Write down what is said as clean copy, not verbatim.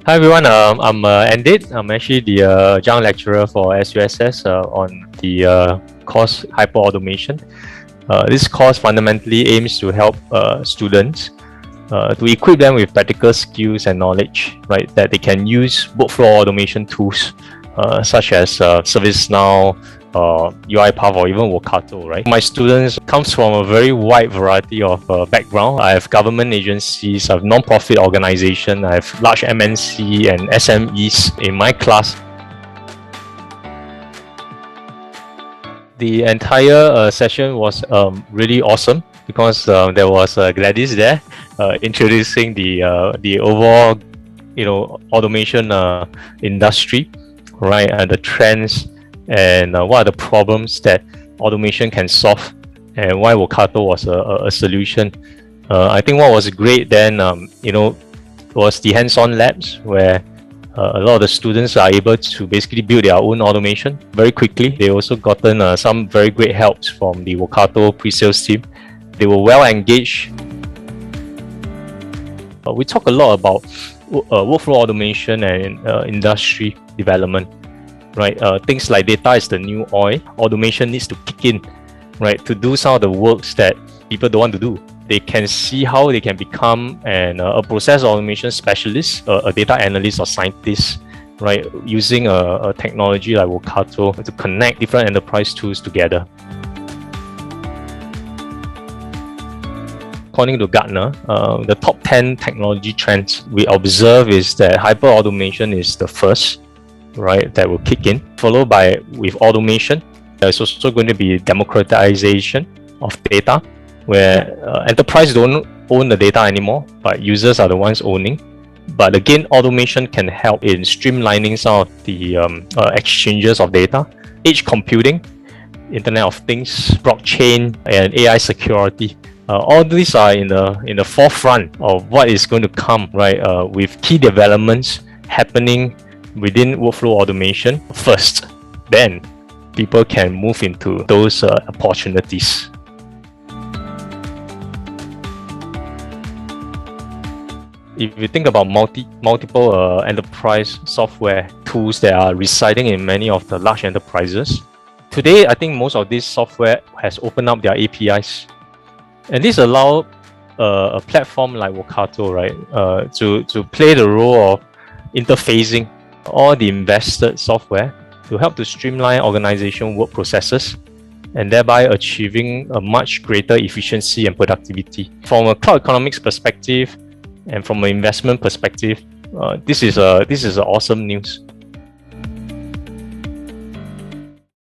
Hi everyone, I'm Andeed. I'm actually the Adjunct Lecturer for SUSS on the course Hyper Automation. This course fundamentally aims to help students to equip them with practical skills and knowledge, right, that they can use workflow automation tools such as ServiceNow, UiPath, or even Workato, right? My students comes from a very wide variety of background. I have government agencies, I have non-profit organizations, I have large MNC and SMEs in my class. The entire session was really awesome because there was Gladys there introducing the overall, automation industry, right, and the trends and what are the problems that automation can solve and why Workato was a solution. I think what was great then, was the hands-on labs where a lot of the students are able to basically build their own automation very quickly. They also gotten some very great helps from the Workato pre-sales team. They were well engaged. We talk a lot about workflow automation and industry development, right? Things like data is the new oil. Automation needs to kick in, right, to do some of the works that people don't want to do. They can see how they can become a process automation specialist, a data analyst or scientist, right, using a technology like Workato to connect different enterprise tools together. According to Gartner, the top 10 technology trends we observe is that hyper automation is the first, right, that will kick in, followed by with automation. There's also going to be democratization of data, where enterprise don't own the data anymore, but users are the ones owning. But again, automation can help in streamlining some of the exchanges of data, edge computing, Internet of Things, blockchain, and AI security. All these are in the forefront of what is going to come, right, with key developments happening within workflow automation first. Then people can move into those opportunities. If you think about multiple enterprise software tools that are residing in many of the large enterprises, today I think most of this software has opened up their APIs, and this allows a platform like Workato, right, to play the role of interfacing all the invested software to help to streamline organization work processes and thereby achieving a much greater efficiency and productivity. From a cloud economics perspective and from an investment perspective, this is awesome news.